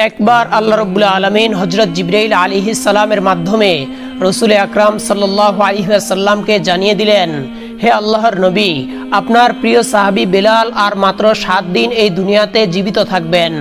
একবার আল্লাহ রাব্বুল আলামিন হযরত জিবরাইল আলাইহিস সালামের মাধ্যমে রাসূল আকরাম সাল্লাল্লাহু আলাইহি ওয়াসাল্লামকে জানিয়ে দিলেন, হে আল্লাহর নবী, আপনার প্রিয় সাহাবী বেলাল আর মাত্র 7 দিন এই দুনিয়াতে জীবিত থাকবেন।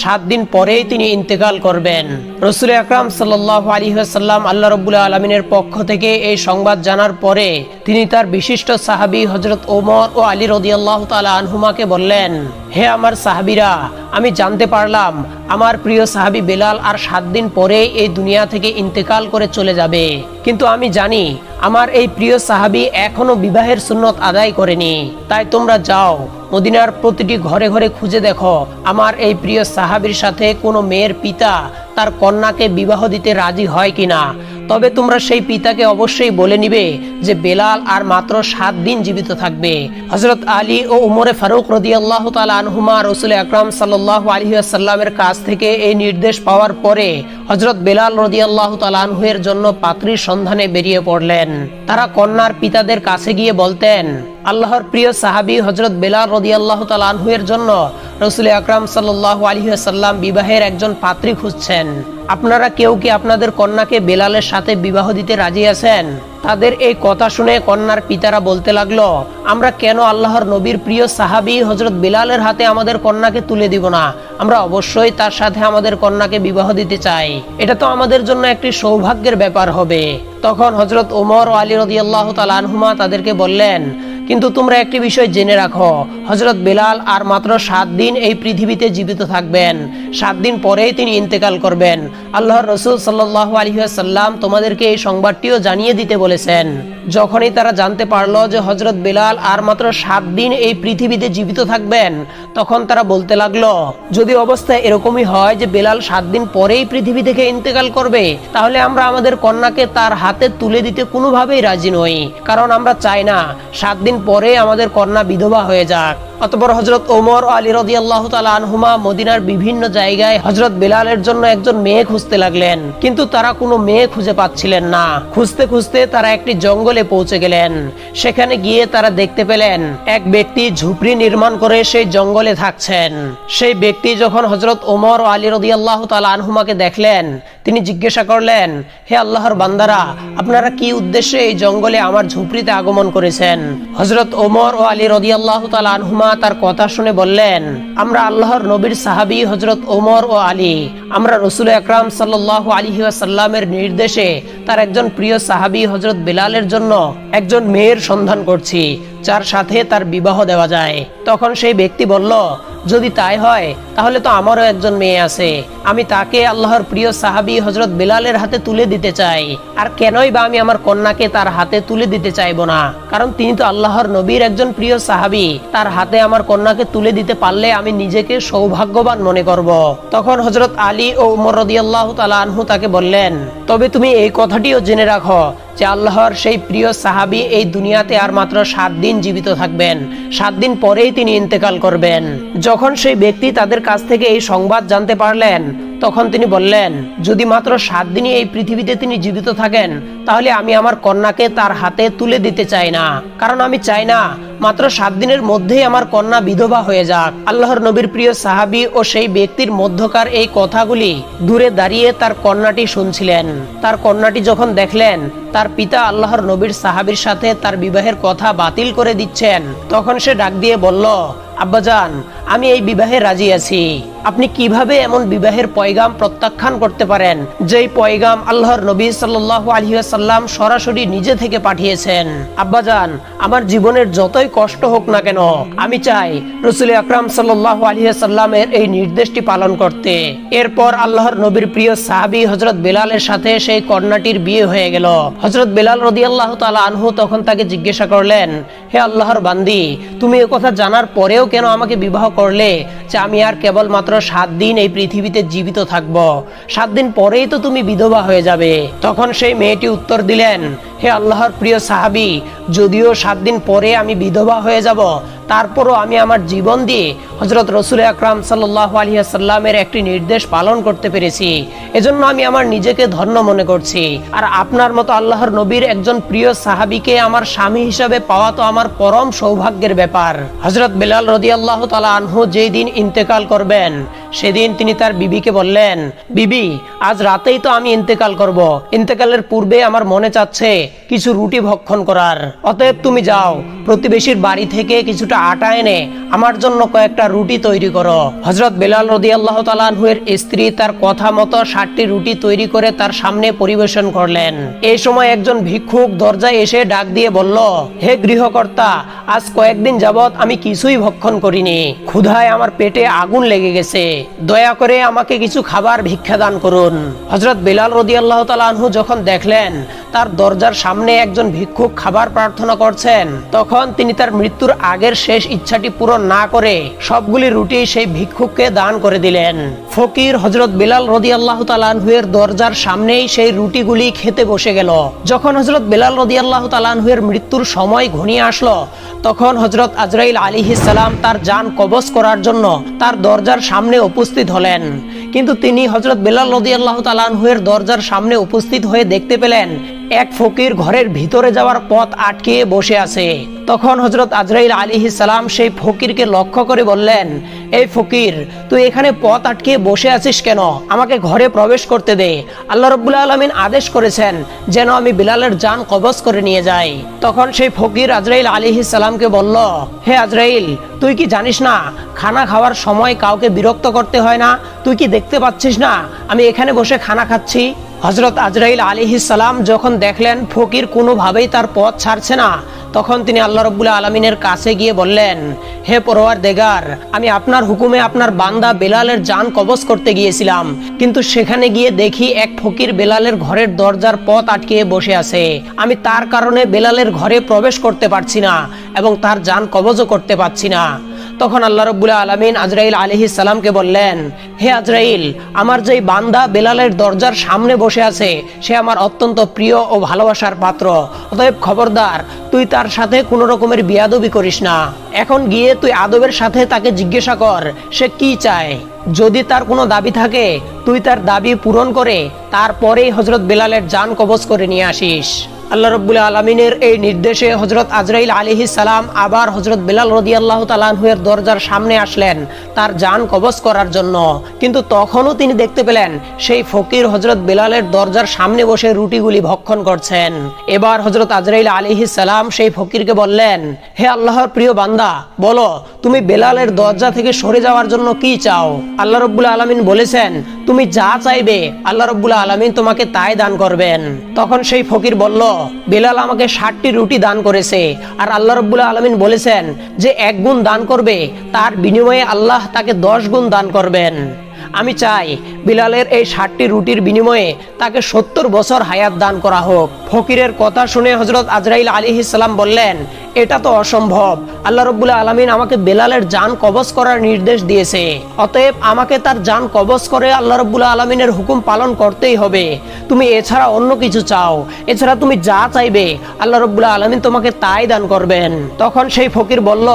7 দিন পরেই তিনি ইন্তেকাল করবেন। রাসূল আকরাম সাল্লাল্লাহু আলাইহি ওয়াসাল্লাম আল্লাহ রাব্বুল আলামিনের পক্ষ থেকে এই সংবাদ জানার পরে তিনি তার বিশিষ্ট সাহাবী হযরত ওমর ও আলী রাদিয়াল্লাহু তাআলা আনহুমাকে বললেন, হে আমার সাহাবীরা, আমি জানতে পারলাম আমার প্রিয় সাহাবী বেলাল আর 7 দিন পরে এই দুনিয়া থেকে ইন্তেকাল করে চলে যাবে, কিন্তু আমি জানি আমার এই প্রিয় সাহাবী এখনো বিবাহের সুন্নত আদায় করেনি। তাই তোমরা যাও, মদিনার প্রতিটি ঘরে ঘরে খুঁজে দেখো আমার এই প্রিয় সাহাবীর সাথে কোনো মেয়ের পিতা তার কন্যাকে বিবাহ দিতে রাজি হয় কিনা। তবে তোমরা সেই পিতাকে অবশ্যই বলে নিবে যে বেলাল আর মাত্র 7 দিন জীবিত থাকবে। হযরত আলী ও উমরে ফারুক রাদিয়াল্লাহু তাআলা আনহুমা রাসূল আকরাম সাল্লাল্লাহু আলাইহি ওয়াসাল্লামের কাছ থেকে এই নির্দেশ পাওয়ার পরে হযরত বেলাল রাদিয়াল্লাহু তাআলা আনহু এর জন্য পাত্রীর সন্ধানে বেরিয়ে পড়লেন। তারা কন্যার পিতাদের কাছে গিয়ে বলতেন, আল্লাহর প্রিয় সাহাবী হযরত বেলাল রাদিয়াল্লাহু তাআলা আনহু এর জন্য রাসূল আকরাম সাল্লাল্লাহু আলাইহি ওয়াসাল্লাম বিবাহের একজন পাত্রী খুঁজছেন। আপনারা কেউ কি আপনাদের কন্যাকে বেলালের সাথে বিবাহ দিতে রাজি আছেন? তাদের এই কথা শুনে কন্যার পিতারা বলতে লাগলো, আমরা কেন আল্লাহর নবীর প্রিয় সাহাবী হযরত বেলালের হাতে আমাদের কন্যাকে তুলে দিব না? আমরা অবশ্যই তার সাথে আমাদের কন্যাকে বিবাহ দিতে চাই। এটা তো আমাদের জন্য একটি সৌভাগ্যের ব্যাপার হবে। তখন হযরত ওমর ও আলী রাদিয়াল্লাহু তাআলা আনহুমা তাদেরকে বললেন, কিন্তু তোমরা একটি বিষয় জেনে রাখো, হযরত বেলাল আর মাত্র 7 দিন এই পৃথিবীতে জীবিত থাকবেন। 7 দিন পরেই তিনি ইন্তেকাল করবেন। আল্লাহর রাসূল সাল্লাল্লাহু আলাইহি ওয়াসাল্লাম তোমাদেরকে এই সংবাদটিও জানিয়ে দিতে বলেছেন। যখনই তারা জানতে পারলো যে হযরত বেলাল আর মাত্র 7 দিন এই পৃথিবীতে জীবিত থাকবেন, তখন তারা বলতে লাগলো, যদি অবস্থা এরকমই হয় যে বেলাল 7 দিন পরেই পৃথিবী থেকে ইন্তেকাল করবে, তাহলে আমরা আমাদের কন্যাকে তার হাতে তুলে দিতে কোনোভাবেই রাজি নই, কারণ আমরা চাই না 7 দিন পরে আমাদের কন্যা বিধবা হয়ে যাক। অতঃপর হযরত ওমর ও আলী রাদিয়াল্লাহু তাআলা আনহুমা মদিনার বিভিন্ন জায়গায় হযরত বেলালের জন্য একজন মেয়ে খুঁজতে লাগলেন, কিন্তু তারা কোনো মেয়ে খুঁজে পাচ্ছিলেন না। খুঁজতে খুঁজতে তারা একটি জঙ্গলে পৌঁছে গেলেন। সেখানে গিয়ে তারা দেখতে পেলেন এক ব্যক্তি ঝুপড়ি নির্মাণ করে সেই জঙ্গলে থাকছেন। সেই ব্যক্তি যখন হযরত ওমর ও আলী রাদিয়াল্লাহু তাআলা আনহুমাকে দেখলেন, তিনি জিজ্ঞাসা করলেন, হে আল্লাহর বান্দারা, আপনারা কি উদ্দেশ্যে এই জঙ্গলে আমার ঝুপড়িতে আগমন করেছেন? হযরত ওমর ও আলী রাদিয়াল্লাহু তাআলা আনহুমা তার কথা শুনে বললেন, আমরা আল্লাহর নবীর সাহাবী হযরত ওমর ও আলী, আমরা রাসূল আকরাম সাল্লাল্লাহু আলাইহি ওয়াসাল্লামের নির্দেশে তার একজন প্রিয় সাহাবী হযরত বেলালের জন্য একজন মেয়ের সন্ধান করছি, যার সাথে তার বিবাহ দেওয়া যায়। তখন সেই ব্যক্তি বলল, যদি তাই হয় তাহলে তো আমারও একজন মেয়ে আছে, আমি তাকে আল্লাহর প্রিয় সাহাবী হযরত বেলালের হাতে তুলে দিতে চাই। আর কেনই বা আমি আমার কন্যাকে তার হাতে তুলে দিতে চাইবো না, কারণ তিনি তো আল্লাহর নবীর একজন প্রিয় সাহাবী। তার হাতে আমার কন্যাকে তুলে দিতে পারলে আমি নিজেকে সৌভাগ্যবান মনে করব। তখন হযরত আলী ও উমর রাদিয়াল্লাহু তাআলা আনহু তাকে বললেন, তবে তুমি এই কথাটিও জেনে রাখো যে আল্লাহর সেই প্রিয় সাহাবী এই দুনিয়াতে আর মাত্র 7 দিন জীবিত থাকবেন। 7 দিন পরেই তিনি ইন্তেকাল করবেন। যখন সেই ব্যক্তি তাদের কাছ থেকে এই সংবাদ জানতে পারলেন, তখন তিনি বললেন, যদি মাত্র 7 দিনই এই পৃথিবীতে তিনি জীবিত থাকেন, তাহলে আমি আমার কন্যাকে তার হাতে তুলে দিতে চাই না, কারণ আমি চাই না মাত্র 7 দিনের মধ্যেই আমার কন্যা বিধবা হয়ে যাক। আল্লাহর নবীর প্রিয় সাহাবী ও সেই ব্যক্তির মধ্যকার এই কথাগুলি দূরে দাঁড়িয়ে তার কন্যাটি শুনছিলেন। তার কন্যাটি যখন দেখলেন তার পিতা আল্লাহর নবীর সাহাবীর সাথে তার বিবাহের কথা বাতিল করে দিচ্ছেন, তখন সে ডাক দিয়ে বলল, আব্বাজান, আমি এই বিবাহে রাজি আছি। আপনি কিভাবে এমন বিবাহের পয়গাম প্রত্যাখ্যান করতে পারেন, যেই পয়গাম আল্লাহর নবী সাল্লাল্লাহু আলাইহি ওয়াসাল্লাম সরাসরি নিজে থেকে পাঠিয়েছেন? আব্বাজান, আমার জীবনের যতই কষ্ট হোক না কেন, আমি চাই রাসূল আকরাম সাল্লাল্লাহু আলাইহি ওয়াসাল্লামের এই নির্দেশটি পালন করতে। এরপর আল্লাহর নবীর প্রিয় সাহাবী হযরত বেলালের সাথে সেই কন্যাটির বিয়ে হয়ে গেল। হযরত বেলাল রাদিয়াল্লাহু তাআলা আনহু তখন তাকে জিজ্ঞাসা করলেন, হে আল্লাহর বান্দি, তুমি এই কথা জানার পরেও কেন আমাকে বিবাহ করলে যে আমি আর কেবলমাত্র 7 দিন এই পৃথিবীতে জীবিত থাকব? 7 দিন পরেই তো তুমি বিধবা হয়ে যাবে। তখন সেই মেয়েটি উত্তর দিলেন, হে আল্লাহর প্রিয় সাহাবী, যদিও 7 দিন পরে আমি বিধবা হয়ে যাব, তারপরও আমি আমার জীবন দিয়ে হযরত রাসূল আকরাম সাল্লাল্লাহু আলাইহি ওয়াসাল্লামের একটি নির্দেশ পালন করতে পেরেছি, এজন্য আমি আমার নিজেকে ধন্য মনে করছি। আর আপনার মতো আল্লাহর নবীর একজন প্রিয় সাহাবীকে আমার স্বামী হিসেবে পাওয়া তো আমার পরম সৌভাগ্যের ব্যাপার। হযরত বেলাল রাদিয়াল্লাহু তাআলা আনহু যেই দিন ইন্তেকাল করবেন, সেদিন তিনি তার বিবিকে বললেন, বিবি, আজ রাতেই তো আমি ইন্তেকাল করব। ইন্তেকালের পূর্বে আমার মনে চাচ্ছে কিছু রুটি ভক্ষণ করার। অতএব তুমি যাও, প্রতিবেশীর বাড়ি থেকে কিছুটা আটা এনে আমার জন্য কয়েকটা রুটি তৈরি করো। হযরত বেলাল রাদিয়াল্লাহু তাআলা আনহুর স্ত্রী তার কথা মতো 60টি রুটি তৈরি করে তার সামনে পরিবেশন করলেন। এই সময় একজন ভিক্ষুক দরজায় এসে ডাক দিয়ে বলল, হে গৃহকর্তা, আজ কয়েকদিন যাবৎ আমি কিছুই ভক্ষণ করিনি। ক্ষুধায় আমার পেটে আগুন লেগে গেছে। দয়া করে আমাকে কিছু খাবার ভিক্ষা দান করুন। হযরত বেলাল রাদিয়াল্লাহু তাআলা আনহু যখন দেখলেন তার দরজার সামনে একজন ভিক্ষুক খাবার প্রার্থনা করছেন, তখন তিনি তার মৃত্যুর আগের শেষ ইচ্ছাটি পূরণ না করে সবগুলি রুটি সেই ভিক্ষুককে দান করে দিলেন। ফকির হযরত বেলাল রাদিয়াল্লাহু তাআলা আনহুর দরজার সামনেই সেই রুটিগুলি খেতে বসে গেল। যখন হযরত বেলাল রাদিয়াল্লাহু তাআলা আনহুর মৃত্যুর সময় ঘনিয়ে আসলো, তখন হযরত আজরাইল আলাইহিস সালাম তার জান কবজ করার জন্য তার দরজার সামনে উপস্থিত হলেন। কিন্তু তিনি হযরত বেলাল রাদিয়াল্লাহু তাআলা আনহুর দরজার সামনে উপস্থিত হয়ে দেখতে পেলেন এক ফকির ঘরের ভিতরে যাওয়ার পথ আটকে বসে আছে। তখন হযরত আজরাইল আলাইহিস সালাম সেই ফকিরকে লক্ষ্য করে বললেন, এই ফকির, তুই এখানে পথ আটকে বসে আছিস কেন? আমাকে ঘরে প্রবেশ করতে দে। আল্লাহ রাব্বুল আলামিন আদেশ করেছেন যেন আমি বিলালের জান কবজ করে নিয়ে যাই। তখন সেই ফকির আজরাইল আলাইহিস সালামকে বলল, হে আজরাইল, তুই কি জানিস না খানা খাওয়ার সময় কাউকে বিরক্ত করতে হয় না? তুই কি দেখতে পাচ্ছিস না আমি এখানে বসে খানা খাচ্ছি? হযরত আজরাইল আলাইহিস সালাম যখন দেখলেন ফকির কোনোভাবেই তার পথ ছাড়ছে না, তখন তিনি আল্লাহ রাব্বুল আলামিনের কাছে গিয়ে বললেন, হে পরওয়ারদিগার, আমি আপনার হুকুমে আপনার বান্দা বেলালের জান কবজ করতে গিয়েছিলাম, কিন্তু সেখানে গিয়ে দেখি এক ফকির বেলালের ঘরের দরজার পথ আটকে বসে আছে। আমি তার কারণে বেলালের ঘরে প্রবেশ করতে পারছি না এবং তার জান কবজও করতে পারছি না। তখন আল্লাহ রাব্বুল আলামিন আজরাইল আলাইহিস সালামকে বললেন, হে আজরাইল, আমার যেই বান্দা বেলালের দরজার সামনে বসে আছে সে আমার অত্যন্ত প্রিয় ও ভালোবাসার পাত্র। অতএব খবরদার, তুই তার সাথে কোনো রকমের বিয়াদবি করিস না। এখন গিয়ে তুই আদবের সাথে তাকে জিজ্ঞাসা কর সে কি চায়। যদি তার কোনো দাবি থাকে তুই তার দাবি পূরণ করে তারপরেই হযরত বেলালের জান কবজ করে নিয়ে আসিস। আল্লাহ রাব্বুল আলামিনের এই নির্দেশে হযরত আজরাইল আলাইহিস সালাম আবার হযরত বেলাল রাদিয়াল্লাহু তাআলা আনহুর দরজার সামনে আসলেন তার জান কবজ করার জন্য। কিন্তু তখনও তিনি দেখতে পেলেন সেই ফকির হযরত বেলালের দরজার সামনে বসে রুটিগুলি ভক্ষণ করছেন। এবার হযরত আজরাইল আলাইহিস সালাম সেই ফকিরকে বললেন, হে আল্লাহর প্রিয় বান্দা, বলো তুমি বেলালের দরজা থেকে সরে যাওয়ার জন্য কি চাও? আল্লাহ রাব্বুল আলামিন বলেছেন, তুমি যা চাইবে আল্লাহ রাব্বুল আলামিন তোমাকে তাই দান করবেন। তখন সেই ফকির বলল, বেলাল আমাকে 60টি রুটি দান করেছে, আর আল্লাহ রাব্বুল আলামিন বলেছেন যে 1 গুণ দান করবে তার বিনিময়ে আল্লাহ তাকে 10 গুণ দান করবেন। আমি চাই বিলালের এই 60টি রুটির বিনিময়ে তাকে 70 বছর হায়াত দান করা হোক। ফকিরের কথা শুনে হযরত আজরাইল আলাইহিস সালাম বললেন, এটা তো অসম্ভব। আল্লাহ রাব্বুল আলামিন আমাকে বেলালের জান কবজ করার নির্দেশ দিয়েছে, অতএব আমাকে তার জান কবজ করে আল্লাহ রাব্বুল আলামিনের হুকুম পালন করতেই হবে। তুমি এছাড়া অন্য কিছু চাও, এছাড়া তুমি যা চাইবে আল্লাহ রাব্বুল আলামিন তোমাকে তাই দান করবেন। তখন সেই ফকির বলল,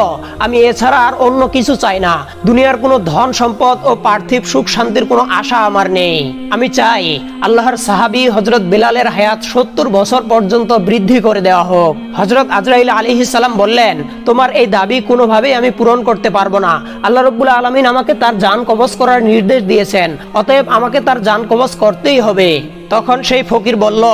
আমি এছাড়া আর অন্য কিছু চাই না। দুনিয়ার কোনো ধন সম্পদ ও পার্থিব সুখ শান্তির কোনো আশা আমার নেই। আমি চাই আল্লাহর সাহাবী হযরত বেলালের হায়াত 70 বছর পর্যন্ত বৃদ্ধি করে দেওয়া হোক। হযরত আজরাইল আলাইহিস সালাম বললেন, তোমার এই দাবি কোনোভাবেই আমি পূরণ করতে পারবো না। আল্লাহ রাব্বুল আলামিন আমাকে তার জান কবজ করার নির্দেশ দিয়েছেন, অতএব আমাকে তার জান কবজ করতেই হবে। তখন সেই ফকির বলল,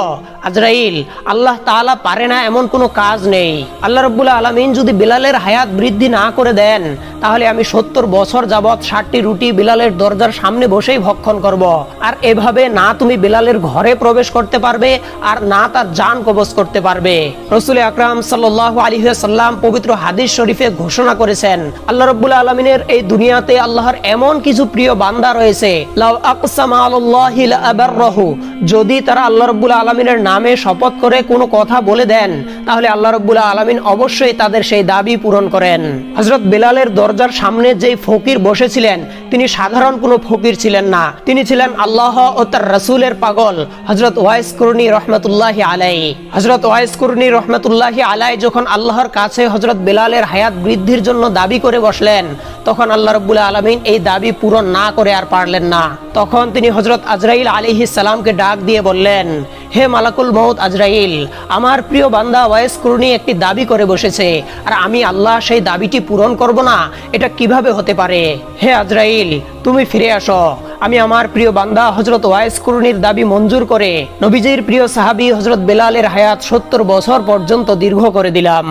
আজরাইল, আল্লাহ তাআলা পারে না এমন কোনো কাজ নেই। আল্লাহ রাব্বুল আলামিন যদি বেলালের হায়াত বৃদ্ধি না করে দেন তাহলে আমি 70 বছর যাবত 60টি রুটি বেলালের দরজার সামনে বসেই ভক্ষণ করব। আর এভাবে না তুমি বেলালের ঘরে প্রবেশ করতে পারবে আর না তার জান কবজ করতে পারবে। রাসূল আকরাম সাল্লাল্লাহু আলাইহি ওয়াসাল্লাম পবিত্র হাদিস শরীফে ঘোষণা করেছেন, আল্লাহ রাব্বুল আলামিনের এই দুনিয়াতে আল্লাহর এমন কিছু প্রিয় বান্দা রয়েছে, লাউ আকসামা আলাল্লাহি লা আবাররাহু, যদি তারা আল্লাহ রাব্বুল আলামিনের নামে শপথ করে কোনো কথা বলে দেন তাহলে আল্লাহ রাব্বুল আলামিন অবশ্যই তাদের সেই দাবি পূরণ করেন। হযরত বেলালের দরজার সামনে যেই ফকির বসেছিলেন তিনি সাধারণ কোনো ফকির ছিলেন না, তিনি ছিলেন আল্লাহ ও তার রাসূলের পাগল হযরত ওয়াইস কুরনি রাহমাতুল্লাহি আলাইহি। হযরত ওয়াইস কুরনি রাহমাতুল্লাহি আলাইহি যখন আল্লাহর কাছে হযরত বেলালের হায়াত বৃদ্ধির জন্য দাবি করে বসলেন তখন আল্লাহ রাব্বুল আলামিন এই দাবি পূরণ না করে আর পারলেন না। তখন তিনি হযরত আজরাইল আলাইহিস সালামকে ডাক দিয়ে বললেন, হে মালাকুল মউত আজরাইল, আমার প্রিয় বান্দা ওয়াইস কুরনি একটি দাবি করে বসেছে, আর আমি আল্লাহ সেই দাবিটি পূরণ করব না, এটা কিভাবে হতে পারে? হে আজরাইল, তুমি ফিরে আসো। আমি আমার প্রিয় বান্দা হযরত ওয়াইস কুরনির দাবি মঞ্জুর করে নবীজির প্রিয় সাহাবী হযরত বেলালের হায়াত 70 বছর পর্যন্ত দীর্ঘ করে দিলাম।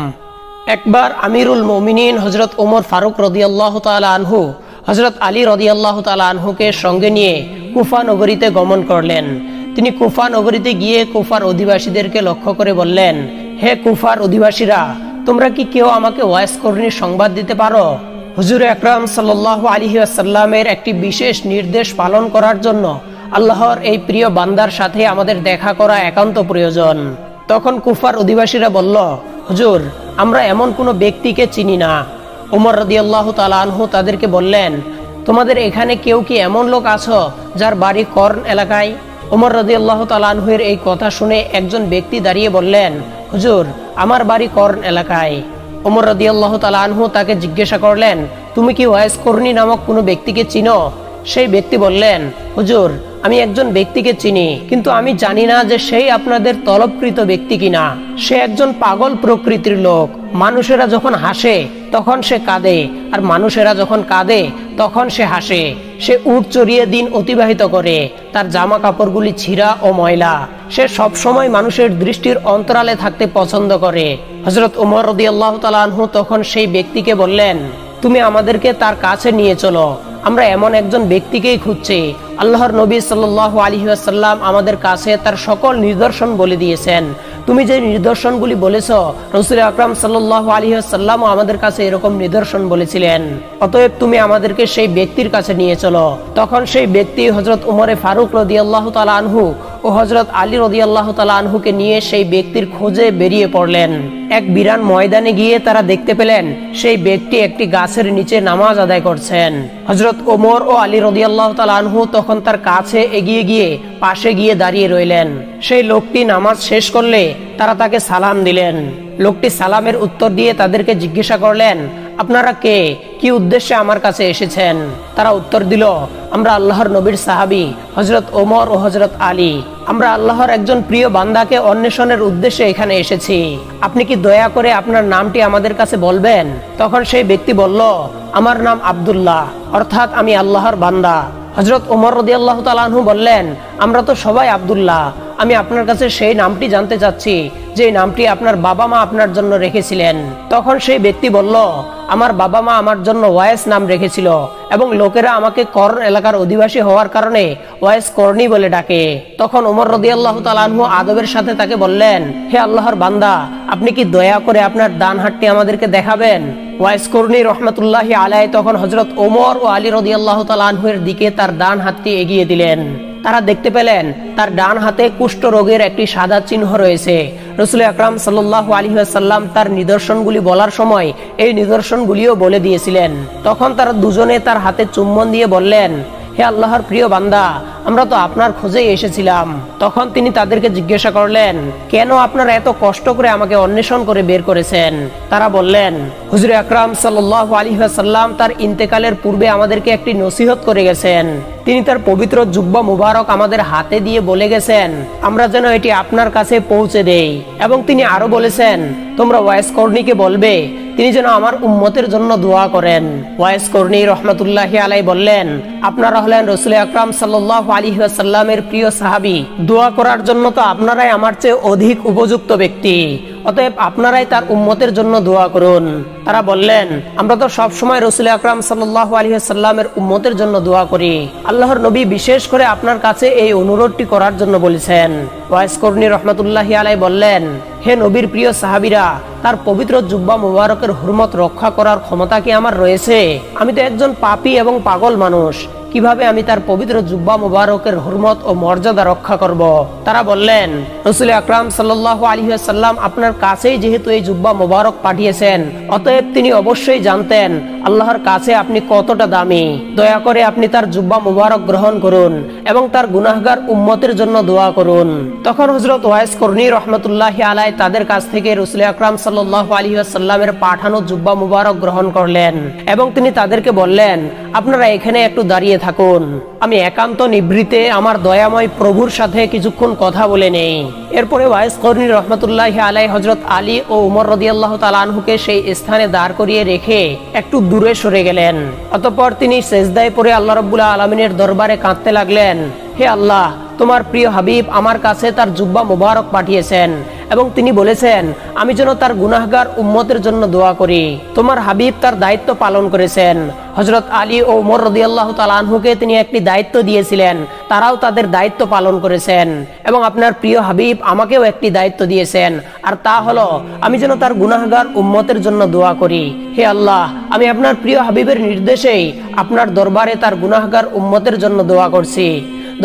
একবার আমিরুল মুমিনিন হযরত ওমর ফারুক রাদিয়াল্লাহু তাআলা আনহু হযরত আলী রাদিয়াল্লাহু তাআলা আনহুকে সঙ্গে নিয়ে কুফা নগরীতে গমন করলেন। তিনি কুফা নগরীতে গিয়ে কুফার অধিবাসীদেরকে লক্ষ্য করে বললেন, হে কুফার অধিবাসীরা, তোমরা কি কেউ আমাকে ওয়াইস কুরনির সংবাদ দিতে পারো? হুজুর আকরাম সাল্লাল্লাহু আলাইহি ওয়াসাল্লামের একটি বিশেষ নির্দেশ পালন করার জন্য আল্লাহর এই প্রিয় বান্দার সাথে আমাদের দেখা করা একান্ত প্রয়োজন। তখন কুফার অধিবাসীরা বলল, হুজুর, আমরা এমন কোনো ব্যক্তিকে চিনি না। ওমর রাদিয়াল্লাহু তাআলা আনহু তাদেরকে বললেন, তোমাদের এখানে কেউ কি এমন লোক আছো যার বাড়ি কর্ন এলাকায়? ওমর রাদিয়াল্লাহু তাআলা আনহুর এই কথা শুনে একজন ব্যক্তি দাঁড়িয়ে বললেন, হুজুর, আমার বাড়ি কর্ন এলাকায়। ওমর রাদিয়াল্লাহু তাআলা আনহু তাকে জিজ্ঞাসা করলেন, তুমি কি ওয়াইস কুরনি নামক কোনো ব্যক্তিকে চিনো? সেই ব্যক্তি বললেন, হুজুর, আমি একজন ব্যক্তিকে চিনি, কিন্তু আমি জানি না যে সেই আপনাদের তলবকৃত ব্যক্তি কিনা। সে একজন পাগল প্রকৃতির লোক। মানুষেরা যখন হাসে তখন সে কাঁদে, আর মানুষেরা যখন কাঁদে তখন সে হাসে। সে উট চড়িয়ে দিন অতিবাহিত করে, তার জামা কাপড়গুলি ছিঁড়া ও ময়লা। সে সব সময় মানুষের দৃষ্টির অন্তরালে থাকতে পছন্দ করে। হযরত ওমর রাদিয়াল্লাহু তাআলা আনহু তখন সেই ব্যক্তিকে বললেন, তুমি আমাদেরকে তার কাছে নিয়ে চলো, আমরা এমন একজন ব্যক্তিকেই খুঁজছি। আল্লাহর নবী সাল্লাল্লাহু আলাইহি ওয়াসাল্লাম আমাদের কাছে তার সকল নিদর্শন বলে দিয়েছেন। তুমি যে নিদর্শনগুলি বলেছো, রাসূল আকরাম সাল্লাল্লাহু আলাইহি ওয়াসাল্লাম আমাদের কাছে এরকম নিদর্শন বলেছিলেন। অতএব তুমি আমাদেরকে সেই ব্যক্তির কাছে নিয়ে চলো। তখন সেই ব্যক্তি হযরত ওমর ফারুক রাদিয়াল্লাহু তাআলা আনহু ও হযরত আলী রাদিয়াল্লাহু তাআলা আনহুকে নিয়ে সেই ব্যক্তির খোঁজে বেরিয়ে পড়লেন। এক বিরান ময়দানে গিয়ে তারা দেখতে পেলেন সেই ব্যক্তি একটি গাছের নিচে নামাজ আদায় করছেন। হযরত ওমর ও আলী রাদিয়াল্লাহু তাআলা আনহু তখন তার কাছে এগিয়ে গিয়ে পাশে গিয়ে দাঁড়িয়ে রইলেন। সেই লোকটি নামাজ শেষ করলে তারা তাকে সালাম দিলেন। লোকটি সালামের উত্তর দিয়ে তাদেরকে জিজ্ঞাসা করলেন, আপনারা কে, কি উদ্দেশ্যে আমার কাছে এসেছেন? তারা উত্তর দিল, আমরা আল্লাহর নবীর সাহাবী হযরত ওমর ও হযরত আলী। আমরা আল্লাহর একজন প্রিয় বান্দাকে অন্বেষণের উদ্দেশ্যে এখানে এসেছি। আপনি কি দয়া করে আপনার নামটি আমাদের কাছে বলবেন? তখন সেই ব্যক্তি বলল, আমার নাম আব্দুল্লাহ, অর্থাৎ আমি আল্লাহর বান্দা। হযরত ওমর রাদিয়াল্লাহু তাআলা আনহু বললেন, আমরা তো সবাই আব্দুল্লাহ। আমি আপনার কাছে সেই নামটি জানতে চাচ্ছি যে নামটি আপনার বাবা মা আপনার জন্য রেখেছিলেন। তখন সেই ব্যক্তি বলল, আমার বাবা মা আমার জন্য ওয়াইস নাম রেখেছিল, এবং লোকেরা আমাকে কর্ন এলাকার অধিবাসী হওয়ার কারণে ওয়াইস কর্নি বলে ডাকে। তখন ওমর রাদিয়াল্লাহু তাআলা আনহু আদবের সাথে তাকে বললেন, হে আল্লাহর বান্দা, আপনি কি দয়া করে আপনার ডান হাতটি আমাদেরকে দেখাবেন? ওয়াইস কর্নি রহমাতুল্লাহি আলাইহি তখন হযরত ওমর ও আলী রাদিয়াল্লাহু তাআলা আনহুর দিকে তার ডান হাতটি এগিয়ে দিলেন। তারা দেখতে পেলেন তার ডান হাতে কুষ্ঠ রোগের একটি সাদা চিহ্ন রয়েছে। রাসূল আকরাম সাল্লাল্লাহু আলাইহি ওয়াসাল্লাম তার নিদর্শনগুলি বলার সময় এই নিদর্শনগুলিও বলে দিয়েছিলেন। তখন তারা দুজনে তার হাতে চুম্বন দিয়ে বললেন, হে আল্লাহর প্রিয় বান্দা, আমরা তো আপনার খোঁজেই এসেছিলাম। তখন তিনি তাদেরকে জিজ্ঞাসা করলেন, কেন আপনারা এত কষ্ট করে আমাকে অন্বেষণ করে বের করেছেন? তারা বললেন, হুজুর আকরাম সাল্লাল্লাহু আলাইহি ওয়াসাল্লাম তার ইন্তেকালের পূর্বে আমাদেরকে একটি নসিহত করে গেছেন। তিনি তার পবিত্র জুব্বা মুবারক আমাদের হাতে দিয়ে বলে গেছেন আমরা যেন এটি আপনার কাছে পৌঁছে দেই, এবং তিনি আরো বলেছেন, তোমরা ওয়াইস কর্নিকে বলবে তিনি যেন আমার উম্মতের জন্য দোয়া করেন। ওয়াইস কর্নি রহমাতুল্লাহি আলাইহি বললেন, আপনারা হলেন রাসূল আকরাম সাল্লাল্লাহু আলাইহি ওয়াসাল্লামের প্রিয় সাহাবী। দোয়া করার জন্য তো আপনারাই আমার চেয়ে অধিক উপযুক্ত ব্যক্তি। অতএব আপনারাই তার উম্মতের জন্য দোয়া করুন। তারা বললেন, আমরা তো সব সময় রাসূল আকরাম সাল্লাল্লাহু আলাইহি ওয়াসাল্লামের উম্মতের জন্য দোয়া করি। আল্লাহর নবী বিশেষ করে আপনার কাছে এই অনুরোধটি করার জন্য বলেছেন। ওয়াইস কর্নি রহমাতুল্লাহি আলাইহি বললেন, হে নবীর প্রিয় সাহাবীরা, তার পবিত্র জুব্বা মুবারকের হুরমত রক্ষা করার ক্ষমতা কি আমার রয়েছে? আমি তো একজন পাপী এবং পাগল মানুষ। কিভাবে আমি তার পবিত্র জুব্বা মুবারকের হুরমত ও মর্যাদা রক্ষা করব? তারা বললেন, রাসূল আকরাম সাল্লাল্লাহু আলাইহি ওয়াসাল্লাম আপনার কাছেই যেহেতু এই জুব্বা মুবারক পাঠিয়েছেন, অতএব তিনি অবশ্যই জানতেন আল্লাহর কাছে আপনি কতটা দামি। দয়া করে আপনি তার জুব্বা মুবারক গ্রহণ করুন এবং তার গুনাহগার উম্মতের জন্য দোয়া করুন। তখন হযরত ওয়াইস কর্নি রাহমাতুল্লাহি আলাইহি তাদের কাছ থেকে রাসূল আকরাম সাল্লাল্লাহু আলাইহি ওয়াসাল্লামের পাঠানো জুব্বা মুবারক গ্রহণ করলেন এবং তিনি তাদেরকে বললেন, আপনারা এখানে একটু দাঁড়িয়ে থাকুন, আমি একান্ত নিভৃতে আমার দয়াময় প্রভুর সাথে কিছুক্ষণ কথা বলে নেই। এরপরে ওয়াইস কর্নী রহমতুল্লাহি আলাইহি হযরত আলী ও উমর রাদিয়াল্লাহু তাআলা আনহুকে সেই স্থানে দাঁড় করিয়ে রেখে একটু দূরে সরে গেলেন। অতঃপর তিনি সেজদায় পড়ে আল্লাহ রাব্বুল আলামিনের দরবারে কাঁদতে লাগলেন, হে আল্লাহ, তোমার প্রিয় হাবিব আমার কাছে তার জুব্বা মুবারক পাঠিয়েছেন এবং তিনি বলেছেন আমি যেন তার গুনাহগার উম্মতের জন্য দোয়া করি। তোমার হাবিব তার দায়িত্ব পালন করেছেন। হযরত আলী ও উমর রাদিয়াল্লাহু তাআলা আনহুকে তিনি একটি দায়িত্ব দিয়েছিলেন, তারাও তাদের দায়িত্ব পালন করেছেন এবং আপনার প্রিয় হাবিব আমাকেও একটি দায়িত্ব দিয়েছেন, আর তা হলো আমি যেন তার গুনাহগার উম্মতের জন্য দোয়া করি। হে আল্লাহ, আমি আপনার প্রিয় হাবিবের নির্দেশেই আপনার দরবারে তার গুনাহগার উম্মতের জন্য দোয়া করছি।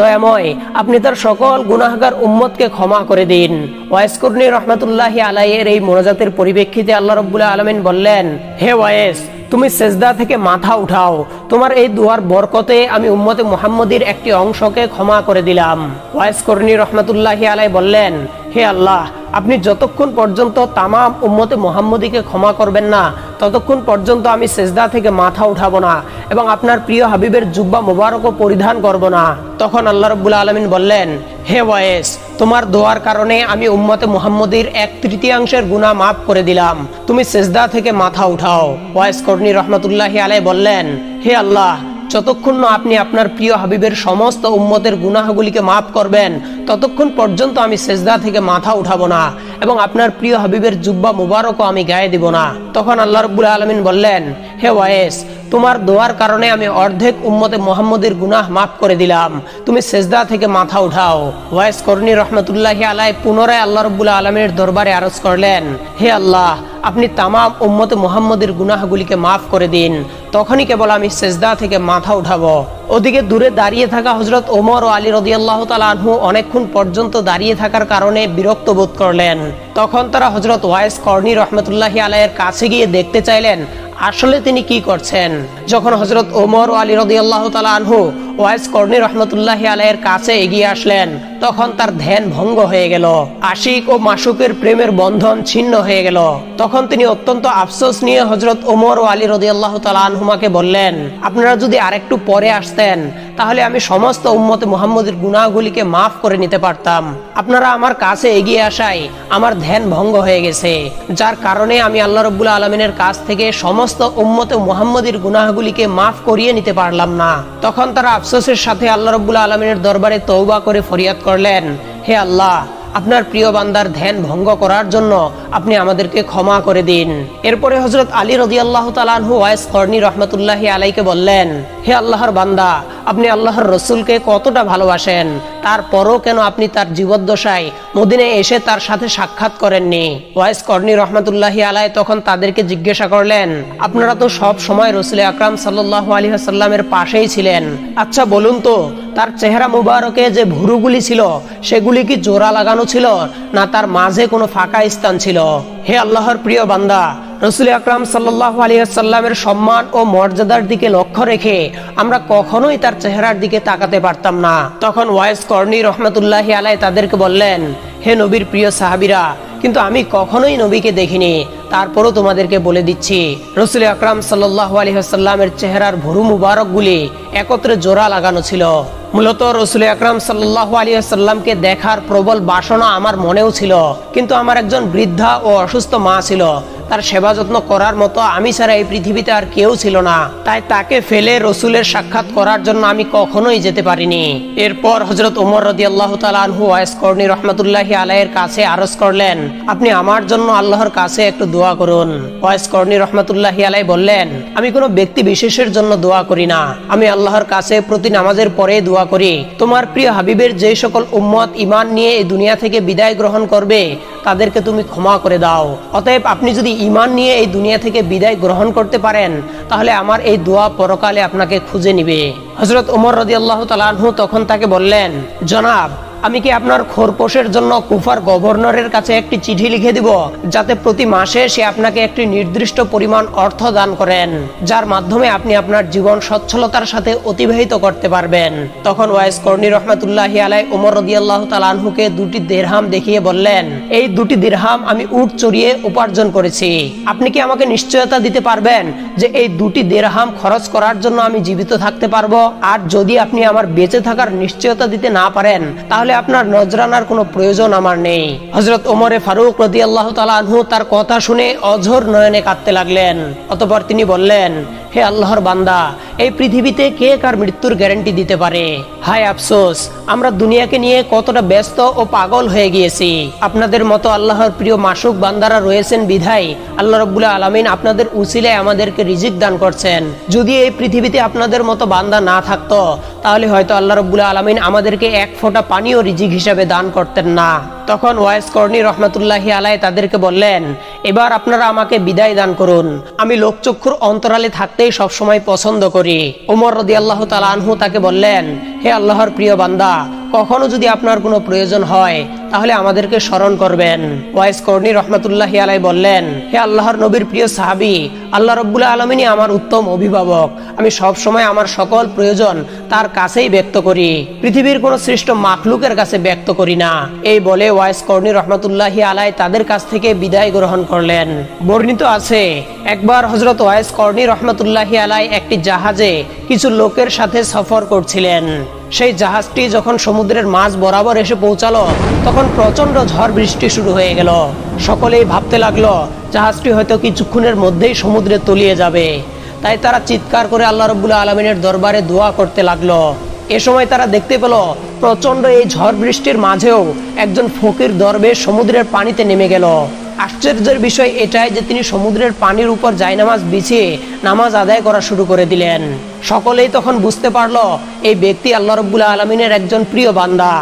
দয়াময়, আপনি তার সকল গুনাহগার উম্মতকে ক্ষমা করে দিন। ওয়াইস কর্নী রহমতুল্লাহি আলাইহির এই মোনাজাতের পরিপ্রেক্ষিতে আল্লাহ রাব্বুল আলামিন বললেন, হে ওয়াইস, তুমি সেজদা থেকে মাথা উঠাও, তোমার এই দুয়ার বরকতে আমি উম্মতে মুহাম্মদীর একটি অংশকে ক্ষমা করে দিলাম। ওয়াইস কর্নী রহমতুল্লাহি আলাইহি বললেন, হে আল্লাহ, আপনি যতক্ষণ পর্যন্ত তামাম উম্মতে মুহাম্মদীকে ক্ষমা করবেন না ততক্ষণ পর্যন্ত আমি সেজদা থেকে মাথা উঠাবো না এবং আপনার প্রিয় হাবিবের জুব্বা মুবারকও পরিধান করব না। তখন আল্লাহ রাব্বুল আলামিন বললেন, হে ওয়াইস, তোমার দোয়ার কারণে আমি উম্মতে মুহাম্মদীর 1/3 গুনাহ মাফ করে দিলাম, তুমি সেজদা থেকে মাথা উঠাও। ওয়াইস কর্নী রহমতুল্লাহি আলাইহি বললেন, হে আল্লাহ, যতক্ষণ না আপনি আপনার প্রিয় হাবিবের সমস্ত উম্মতের গুনাহগুলিকে মাফ করবেন ততক্ষণ পর্যন্ত আমি সেজদা থেকে মাথা উঠাবো না এবং আপনার প্রিয় হাবিবের জুব্বা মুবারকও আমি গায়ে দিব না। তখন আল্লাহ রাব্বুল আলামিন বললেন, হে ওয়াইস, তোমার দোয়ার কারণে আমি অর্ধেক উম্মতে মুহাম্মদের গুনাহ মাফ করে দিলাম, তুমি সেজদা থেকে মাথা উঠাও। ওয়াইস কর্নী রহমতুল্লাহি আলাইহি পুনরায় আল্লাহ রাব্বুল আলামিনের দরবারে আরজ করলেন, হে আল্লাহ, আপনি তামাম উম্মতে মুহাম্মদের গুনাহগুলিকে মাফ করে দিন, তখনই কেবল আমি সেজদা থেকে মাথা উঠাবো। ওদিকে দূরে দাঁড়িয়ে থাকা হযরত ওমর ও আলী রাদিয়াল্লাহু তাআলা আনহু অনেকক্ষণ পর্যন্ত দাঁড়িয়ে থাকার কারণে বিরক্ত বোধ করলেন। তখন তারা হযরত ওয়াইস কর্নী রহমতুল্লাহি আলাইহির কাছে গিয়ে দেখতে চাইলেন আসলে তিনি কি করছেন। যখন হযরত ওমর ও আলী রাদিয়াল্লাহু তাআলা আনহু ওয়াইস কর্নী রহমতুল্লাহি আলাইহির কাছে এগিয়ে আসলেন তখন তার ধ্যান ভঙ্গ হয়ে গেল, আশিক ও মাশুকের প্রেমের বন্ধন ছিন্ন হয়ে গেল। তখন তিনি অত্যন্ত আফসোস নিয়ে হযরত ওমর ও আলী রাদিয়াল্লাহু তাআলা আনহুমাকে বললেন, আপনারা যদি আরেকটু পরে আসতেন তাহলে আমি সমস্ত উম্মতে মুহাম্মদের গুনাহগুলিকে মাফ করে নিতে পারতাম। আপনারা আমার কাছে এগিয়ে আসায় আমার ধ্যান ভঙ্গ হয়ে গেছে, যার কারণে আমি আল্লাহ রাব্বুল আলামিনের কাছ থেকে সমস্ত উম্মতে মুহাম্মদের গুনাহগুলিকে মাফ করিয়ে নিতে পারলাম না। তখন তারা আফসোসের সাথে আল্লাহ রাব্বুল আলামিনের দরবারে তওবা করে ফরিয়াদ করলেন, হে আল্লাহ, আপনার প্রিয় বান্দার ধ্যান ভঙ্গ করার জন্য আপনি আমাদেরকে ক্ষমা করে দিন। এরপরে হযরত আলী রাদিয়াল্লাহু তাআলা আনহু ওয়াইস কর্নী রহমতুল্লাহি আলাইহিকে বললেন, হে আল্লাহর বান্দা, আপনি আল্লাহর রাসূলকে কতটা ভালোবাসেন, তারপরও কেন আপনি তার জীবদ্দশায় মদিনায় এসে তার সাথে সাক্ষাৎ করেননি? ওয়াইস কর্নী রহমতুল্লাহি আলাইহি তখন তাদেরকে জিজ্ঞাসা করলেন, আপনারা তো সব সময় রাসূল আকরাম সাল্লাল্লাহু আলাইহি ওয়াসাল্লামের পাশেই ছিলেন, আচ্ছা বলুন তো, তার চেহারা মুবারকে যে ভুরুগুলি ছিল সেগুলি কি জোড়া লাগানো ছিল না তার মাঝে কোনো ফাঁকা স্থান ছিল? হে আল্লাহর প্রিয় বান্দা, রাসূল আকরাম সাল্লাল্লাহু আলাইহি ওয়াসাল্লামের সম্মান ও মর্যাদার দিকে লক্ষ্য রেখে আমরা কখনোই তার চেহারার দিকে তাকাতে পারতাম না। তখন ওয়াইস কর্নী রহমতুল্লাহি আলাইহি তাদেরকে বললেন, হে নবীর প্রিয় সাহাবীরা, কিন্তু আমি কখনোই নবীকে দেখিনি, তারপরও তোমাদেরকে বলে দিচ্ছি, রাসূল আকরাম সাল্লাল্লাহু আলাইহি ওয়াসাল্লামের চেহারার ভুরু মুবারকগুলি একত্রে জোড়া লাগানো ছিল। মূলত রাসূল আকরাম সাল্লাল্লাহু আলাইহি ওয়াসাল্লামকে দেখার প্রবল বাসনা আমার মনেও ছিল, কিন্তু আমার একজন বৃদ্ধা ও অসুস্থ মা ছিল, তার সেবা যত্ন করার মতো আমি ছাড়া এই পৃথিবীতে আর কেউ ছিল না, তাই তাকে ফেলে রসুলের সাক্ষাৎ করার জন্য আমি কখনোই যেতে পারিনি। এরপর হযরত ওমর রাদিয়াল্লাহু তাআলা আনহু ওয়াইস কর্নী রহমতুল্লাহি আলাইহির কাছে আরজ করলেন, আপনি আমার জন্য আল্লাহর কাছে একটু দোয়া করুন। ওয়াইস কর্নী রহমতুল্লাহি আলাইহি বললেন, আমি কোনো ব্যক্তি বিশেষের জন্য দোয়া করি না, আমি আল্লাহর কাছে প্রতি নামাজের পরে দোয়া করি, তোমার প্রিয় হাবিবের যে সকল উম্মত ঈমান নিয়ে এই দুনিয়া থেকে বিদায় গ্রহণ করবে তাদেরকে তুমি ক্ষমা করে দাও। অতএব আপনি যদি ঈমান নিয়ে এই দুনিয়া থেকে বিদায় গ্রহণ করতে পারেন তাহলে আমার এই দোয়া পরকালে আপনাকে খুঁজে নিবে। হযরত ওমর রাদিয়াল্লাহু তাআলা আনহু তখন তাকে বললেন, জনাব, আমি কি আপনার খোরপোশের জন্য কুফার গভর্নরের কাছে একটি চিঠি লিখে দিব, যাতে প্রতি মাসে সে আপনাকে একটি নির্দিষ্ট পরিমাণ অর্থ দান করেন, যার মাধ্যমে আপনি আপনার জীবন সচ্ছলতার সাথে অতিবাহিত করতে পারবেন। তখন ওয়াইস কর্ণী রহমাতুল্লাহি আলাইহি ওমর রাদিয়াল্লাহু তাআলা আনহুকে 2টি দিরহাম দেখিয়ে বললেন, এই 2টি দিরহাম আমি উট চড়িয়ে উপার্জন করেছি। আপনি কি আমাকে নিশ্চয়তা দিতে পারবেন যে এই 2টি দিরহাম খরচ করার জন্য আমি জীবিত থাকতে পারবো? আর যদি আপনি আমার বেঁচে থাকার নিশ্চয়তা দিতে না পারেন, তাহলে আপনার নজরানার কোনো প্রয়োজন আমার নেই। হযরত ওমরে ফারুক রাদিয়াল্লাহু তাআলা আনহু তার কথা শুনে অঝোর নয়নে কাঁদতে লাগলেন। অতঃপর তিনি বললেন, হে আল্লাহর বান্দা, এই পৃথিবীতে কে কার মৃত্যুর গ্যারান্টি দিতে পারে? হায় আফসোস, আমরা দুনিয়াকে নিয়ে কতটা ব্যস্ত ও পাগল হয়ে গিয়েছি। আপনাদের মতো আল্লাহর প্রিয় মাসুক বান্দারা রয়েছেন বিধায় আল্লাহ রাব্বুল আলামিন আপনাদের উসিলায় আমাদেরকে রিজিক দান করছেন। যদি এই পৃথিবীতে আপনাদের মতো বান্দা না থাকতো, তাহলে হয়তো আল্লাহ রাব্বুল আলামিন আমাদেরকে এক ফোঁটা পানিও রিজিক হিসাবে দান করতেন না। তখন ওয়াইস কর্ণী রহমাতুল্লাহি আলাইহি তাদেরকে বললেন, এবার আপনারা আমাকে বিদায় দান করুন। আমি লোকচক্ষুর অন্তরালে থাকতেই সবসময় পছন্দ করি। ওমর রাদিয়াল্লাহু তাআলা আনহু তাকে বললেন, হে আল্লাহর প্রিয় বান্দা, কখনো যদি আপনার কোনো প্রয়োজন হয় তাহলে আমাদেরকে স্মরণ করবেন। ওয়াইস কর্ণী রহমাতুল্লাহি আলাইহি বললেন, হে আল্লাহর নবীর প্রিয় সাহাবী, আল্লাহ রাব্বুল আলামিনই আমার উত্তম অভিভাবক। আমি সব সময় আমার সকল প্রয়োজন তার কাছেই ব্যক্ত করি, পৃথিবীর কোনো সৃষ্ট মাখলুকের কাছে ব্যক্ত করি না। এই বলে ওয়াইস কর্ণী রহমাতুল্লাহি আলাইহি তাদের কাছ থেকে বিদায় গ্রহণ করলেন। বর্ণিত আছে, একবার হযরত ওয়াইস কর্ণী রহমাতুল্লাহি আলাইহি একটি জাহাজে কিছু লোকের সাথে সফর করছিলেন। সেই জাহাজটি যখন সমুদ্রের মাঝ বরাবর এসে পৌঁছালো, তখন প্রচন্ড ঝড় বৃষ্টি শুরু হয়ে গেল। সকলেই ভাবতে লাগলো জাহাজটি হয়তো কিছুক্ষণের মধ্যেই সমুদ্রে তলিয়ে যাবে। তাই তারা চিৎকার করে আল্লাহ রাব্বুল আলামিনের দরবারে দোয়া করতে লাগলো। এ সময় তারা দেখতে পেল প্রচন্ড এই ঝড় বৃষ্টির মাঝেও একজন ফকির দরবেশ সমুদ্রের পানিতে নেমে গেল। আশ্চর্যের বিষয় এটাই যে তিনি সমুদ্রের পানির উপর জায়নামাজ বিছিয়ে নামাজ আদায় করা শুরু করে দিলেন। সকলেই তখন বুঝতে পারলো এই ব্যক্তি আল্লাহ রাব্বুল আলামিনের একজন প্রিয় বান্দা।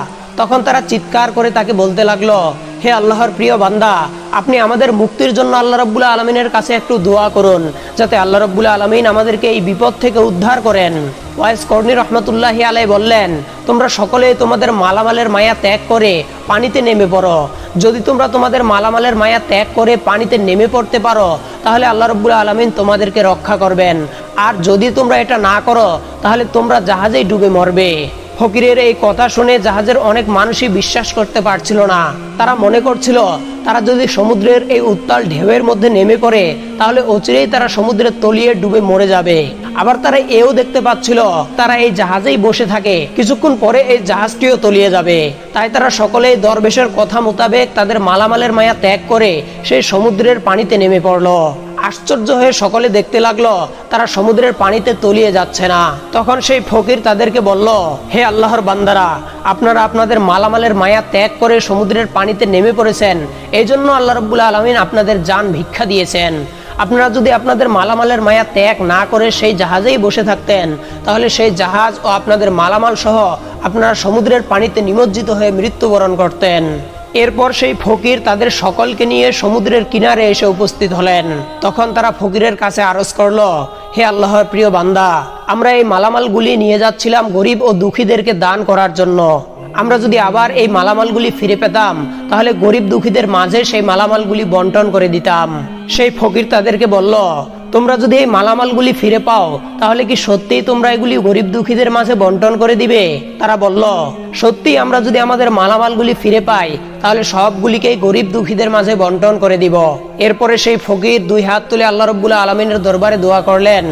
তখন তারা চিৎকার করে তাকে বলতে লাগলো, হে আল্লাহর প্রিয় বান্দা, আপনি আমাদের মুক্তির জন্য আল্লাহ রাব্বুল আলামিনের কাছে একটু দোয়া করুন, যাতে আল্লাহ রাব্বুল আলামিন আমাদেরকে এই বিপদ থেকে উদ্ধার করেন। ওয়াইস কর্ণী রহমাতুল্লাহি আলাইহি বললেন, তোমরা সকলেই তোমাদের মালামালের মায়া ত্যাগ করে পানিতে নেমে পড়ো। যদি তোমরা তোমাদের মালামালের মায়া ত্যাগ করে পানিতে নেমে পড়তে পারো, তাহলে আল্লাহ রাব্বুল আলামিন তোমাদেরকে রক্ষা করবেন। আর যদি তোমরা এটা না করো, তাহলে তোমরা জাহাজেই ডুবে মরবে। ফকিরের এই কথা শুনে জাহাজের অনেক মানুষই বিশ্বাস করতে পারছিল না। তারা মনে করছিল তারা যদি সমুদ্রের এই উত্তাল ঢেউয়ের মধ্যে নেমে পড়ে, তাহলে অচিরেই তারা সমুদ্রের তলিয়ে ডুবে মরে যাবে। আবার তারা এও দেখতে পাচ্ছিল তারা এই জাহাজেই বসে থাকে, কিছুক্ষণ পরে এই জাহাজটিও তলিয়ে যাবে। তাই তারা সকলেই দরবেশের কথা মোতাবেক তাদের মালামালের মায়া ত্যাগ করে সেই সমুদ্রের পানিতে নেমে পড়লো। আশ্চর্য হয়ে সকলে দেখতে লাগলো তারা সমুদ্রের পানিতে তলিয়ে যাচ্ছে না। তখন সেই ফকির তাদেরকে বলল, হে আল্লাহর বান্দারা, আপনারা আপনাদের মালামালের মায়া ত্যাগ করে সমুদ্রের পানিতে নেমে পড়েছেন, এই জন্য আল্লাহ রাব্বুল আলামিন আপনাদের জান ভিক্ষা দিয়েছেন। আপনারা যদি আপনাদের মালামালের মায়া ত্যাগ না করে সেই জাহাজেই বসে থাকতেন, তাহলে সেই জাহাজ ও আপনাদের মালামাল সহ আপনারা সমুদ্রের পানিতে নিমজ্জিত হয়ে মৃত্যুবরণ করতেন। এরপর সেই ফকির তাদের সকলকে নিয়ে সমুদ্রের কিনারে এসে উপস্থিত হলেন। তখন তারা ফকিরের কাছে আরজ করলো, হে আল্লাহর প্রিয় বান্দা, আমরা এই মালামালগুলি নিয়ে যাচ্ছিলাম গরিব ও দুঃখীদেরকে দান করার জন্য। আমরা যদি আবার এই মালামালগুলি ফিরে পেতাম, তাহলে গরিব দুঃখীদের মাঝে সেই মালামালগুলি বন্টন করে দিতাম। সেই ফকির তাদেরকে বলল, তোমরা যদি এই মালামালগুলি ফিরে পাও, তাহলে কি সত্যিই তোমরা এগুলি গরিব দুঃখীদের মাঝে বন্টন করে দিবে? তারা বলল, সত্যি আমরা যদি আমাদের মালামালগুলি ফিরে পাই, তাহলে সবগুলিকেই গরিব দুঃখীদের মাঝে বন্টন করে দিব। এরপরে সেই ফকির 2 হাত তুলে আল্লাহ রাব্বুল আলামিনের দরবারে দোয়া করলেন,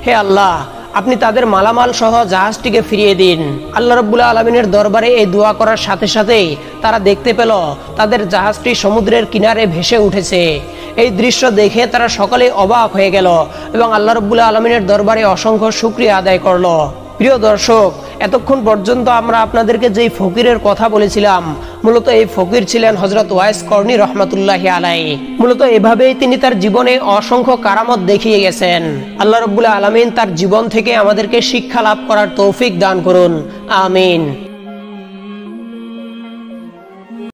হে আল্লাহ, আপনি তাদের মালামাল সহ জাহাজটিকে ফিরিয়ে দিন। আল্লাহ রাব্বুল আলামিনের দরবারে এই দোয়া করার সাথে সাথেই তারা দেখতে পেল তাদের জাহাজটি সমুদ্রের কিনারে ভেসে উঠেছে। এই দৃশ্য দেখে তারা সকলে অবাক হয়ে গেল এবং আল্লাহ রাব্বুল আলামিনের দরবারে অসংখ্য শুকরিয়া আদায় করলো। প্রিয় দর্শক, এতক্ষণ পর্যন্ত আমরা আপনাদেরকে যেই ফকিরের কথা বলেছিলাম, মূলত এই ফকির ছিলেন হযরত ওয়াইস কর্ণী রহমাতুল্লাহি আলাইহি। মূলত এভাবেই তিনি তার জীবনে অসংখ্য কারামত দেখিয়ে গেছেন। আল্লাহ রাব্বুল আলামিন তার জীবন থেকে আমাদেরকে শিক্ষা লাভ করার তৌফিক দান করুন। আমিন।